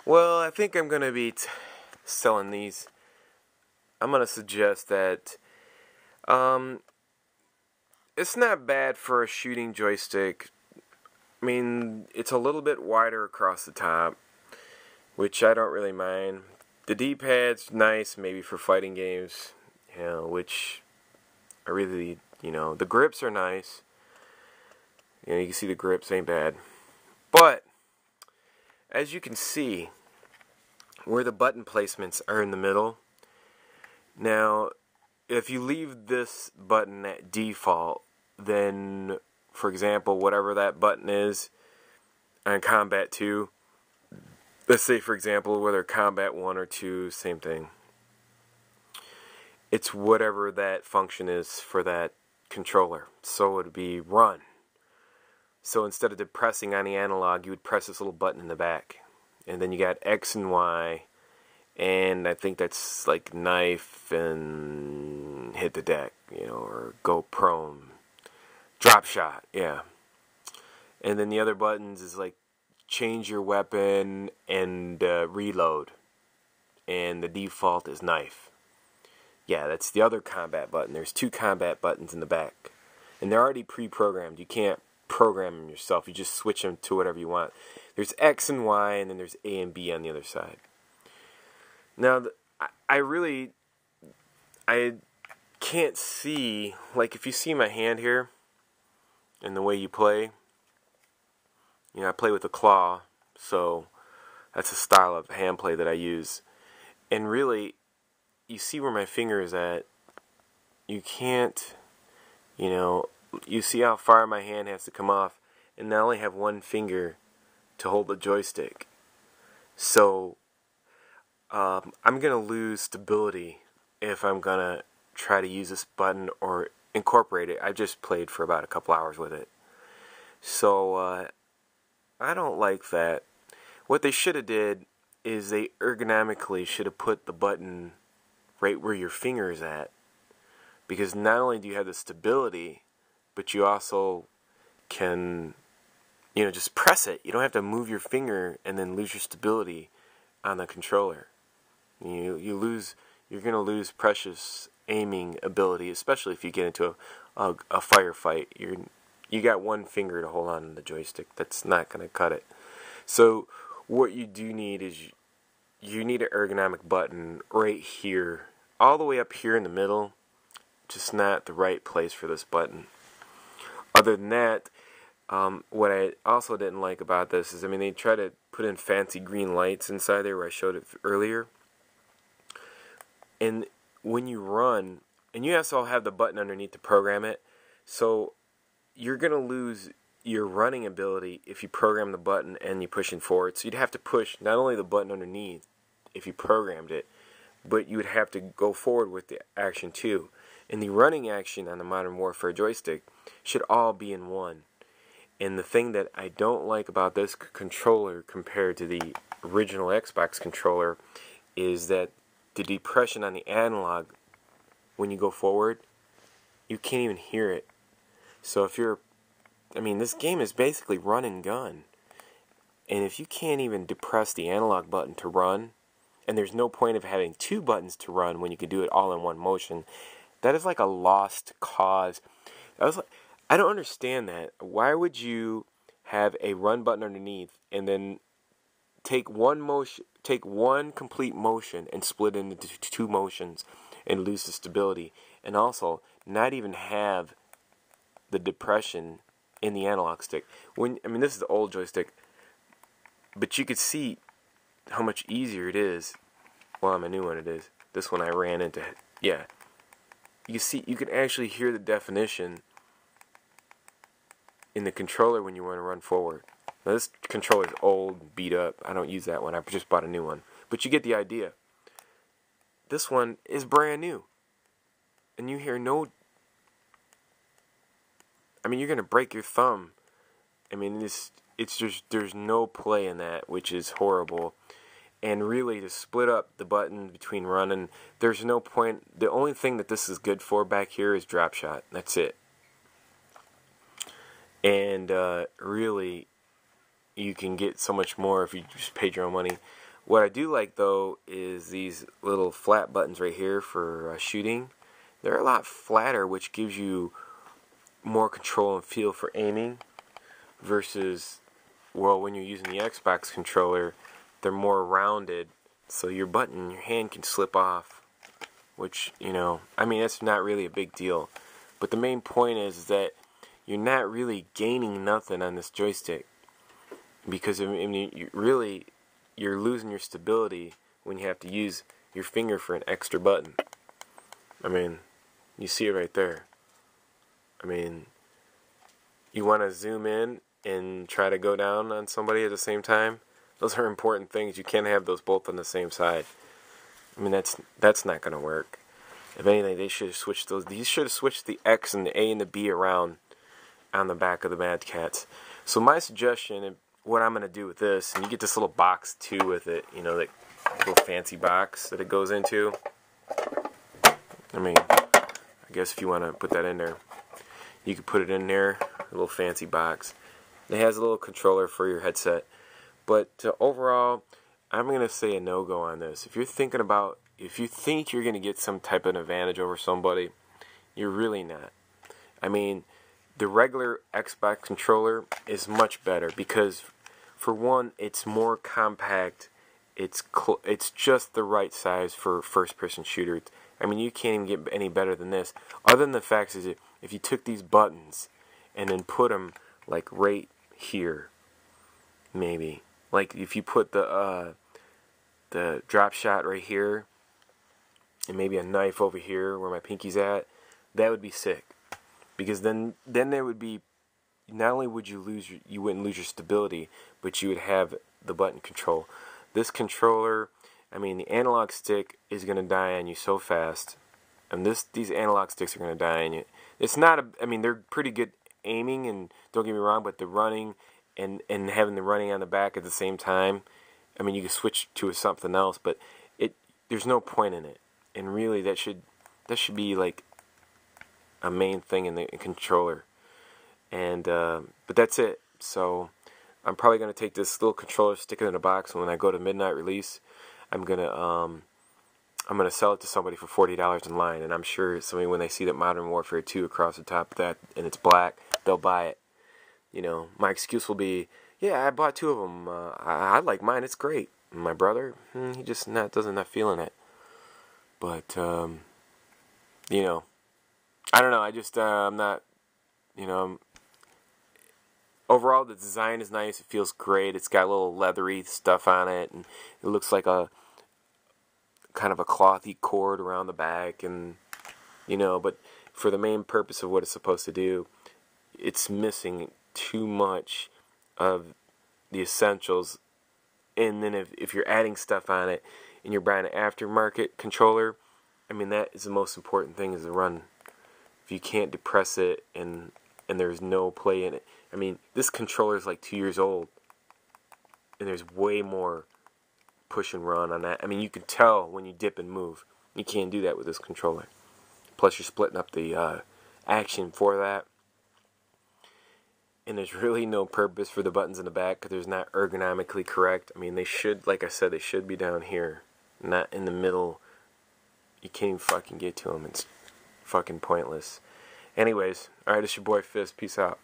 Well, I think I'm going to be selling these. I'm going to suggest that it's not bad for a shooting joystick. I mean, it's a little bit wider across the top, which I don't really mind. The D-pad's nice, maybe for fighting games, which I really, the grips are nice. You can see the grips ain't bad. But, as you can see, where the button placements are in the middle. Now, if you leave this button at default, then, for example, whatever that button is on Combat 2, let's say, for example, whether Combat 1 or 2, same thing. It's whatever that function is for that controller. So it would be run. So instead of depressing on the analog, you would press this little button in the back. And then you got X and Y, and I think that's like knife and hit the deck, or go prone, drop shot, yeah. And then the other buttons is like change your weapon and reload, and the default is knife. Yeah, that's the other combat button. There's 2 combat buttons in the back, and they're already pre-programmed. You can't program them yourself. You just switch them to whatever you want. There's X and Y, and then there's A and B on the other side. Now, I can't see, like if you see my hand here, and the way you play, I play with a claw, so that's a style of hand play that I use. And really, you see where my finger is at. You can't, you see how far my hand has to come off, and I only have one finger to hold the joystick. So I'm going to lose stability if I'm going to try to use this button or incorporate it. I just played for about a couple hours with it. So I don't like that. What they should have did is they ergonomically should have put the button right where your finger is at. Because not only do you have the stability, but you also can just press it. You don't have to move your finger and then lose your stability on the controller. You're going to lose precious aiming ability, especially if you get into a firefight. You got one finger to hold on to the joystick. That's not going to cut it. So what you do need is you need an ergonomic button right here, all the way up here in the middle. Just not the right place for this button. Other than that, what I also didn't like about this is, they try to put in fancy green lights inside there where I showed it earlier. And when you run, and you also have the button underneath to program it, so you're going to lose your running ability if you program the button and you're pushing forward. So you'd have to push not only the button underneath if you programmed it, but you would have to go forward with the action too. And the running action on the Modern Warfare joystick should all be in one. And the thing that I don't like about this controller compared to the original Xbox controller is that the depression on the analog, when you go forward, you can't even hear it. So if you're, this game is basically run and gun. And if you can't even depress the analog button to run, and there's no point of having 2 buttons to run when you can do it all in one motion, that is like a lost cause. I don't understand that. Why would you have a run button underneath and then take one complete motion and split it into 2 motions and lose the stability, and also not even have the depression in the analog stick? This is the old joystick, but you could see how much easier it is. Well, on my new one it is. This one I ran into. Yeah. You can actually hear the definition in the controller when you want to run forward. Now this controller is old, beat up. I don't use that one. I just bought a new one. But you get the idea. This one is brand new. And you hear no... you're going to break your thumb. It's just, there's no play in that, which is horrible. And really, to split up the button between running, there's no point. The only thing that this is good for back here is drop shot. That's it. And really, you can get so much more if you just paid your own money. What I do like though is these little flat buttons right here for shooting. They're a lot flatter, which gives you more control and feel for aiming versus, well, when you're using the Xbox controller, they're more rounded, so your hand can slip off, which, you know, I mean, that's not really a big deal. But the main point is that you're not really gaining nothing on this joystick, because I mean, you're losing your stability when you have to use your finger for an extra button. I mean, you see it right there. I mean, you want to zoom in and try to go down on somebody at the same time. Those are important things. You can't have those both on the same side. I mean, that's not going to work. If anything, they should have switched those. These should have switched the X and the A and the B around on the back of the madcatz. So my suggestion, and what I'm going to do with this, and you get this little box too with it, you know, that little fancy box that it goes into. I mean, I guess if you want to put that in there, you could put it in there, a little fancy box. It has a little controller for your headset. But overall, I'm going to say a no-go on this. If you think you're going to get some type of advantage over somebody, you're really not. I mean, the regular Xbox controller is much better because, for one, it's more compact. It's just the right size for first-person shooter. I mean, you can't even get any better than this. Other than the fact is, if you took these buttons and then put them like right here, maybe, like if you put the drop shot right here and maybe a knife over here where my pinky's at, that would be sick. Because then there would be, not only would you wouldn't lose your stability, but you would have the button control. This controller, I mean, the analog stick is going to die on you so fast, and these analog sticks are going to die on you. It's not I mean, they're pretty good aiming, and don't get me wrong, but the running and having the running on the back at the same time, I mean, you can switch to something else, but there's no point in it. And really, that should be like a main thing in the controller. And but that's it. So I'm probably going to take this little controller, stick it in a box, and when I go to midnight release, I'm gonna sell it to somebody for $40 in line, and I'm sure somebody, when they see that Modern Warfare 2 across the top of that and it's black, they'll buy it. You know, my excuse will be, yeah, I bought 2 of them. I like mine. It's great. And my brother, he just not feeling it. But you know, I don't know. I just I'm not, you know. Overall, the design is nice. It feels great. It's got a little leathery stuff on it, and it looks like a kind of a clothy cord around the back, and you know. But for the main purpose of what it's supposed to do, it's missing too much of the essentials. And then if you're adding stuff on it and you're buying an aftermarket controller, I mean, that is the most important thing, is the run. If you can't depress it and there's no play in it, I mean, this controller is like 2 years old, and there's way more push and run on that. I mean, you can tell when you dip and move. You can't do that with this controller. Plus, you're splitting up the action for that. And there's really no purpose for the buttons in the back because they're not ergonomically correct. I mean, they should, like I said, they should be down here, not in the middle. You can't even fucking get to them. It's fucking pointless. Anyways, alright, it's your boy f2st. Peace out.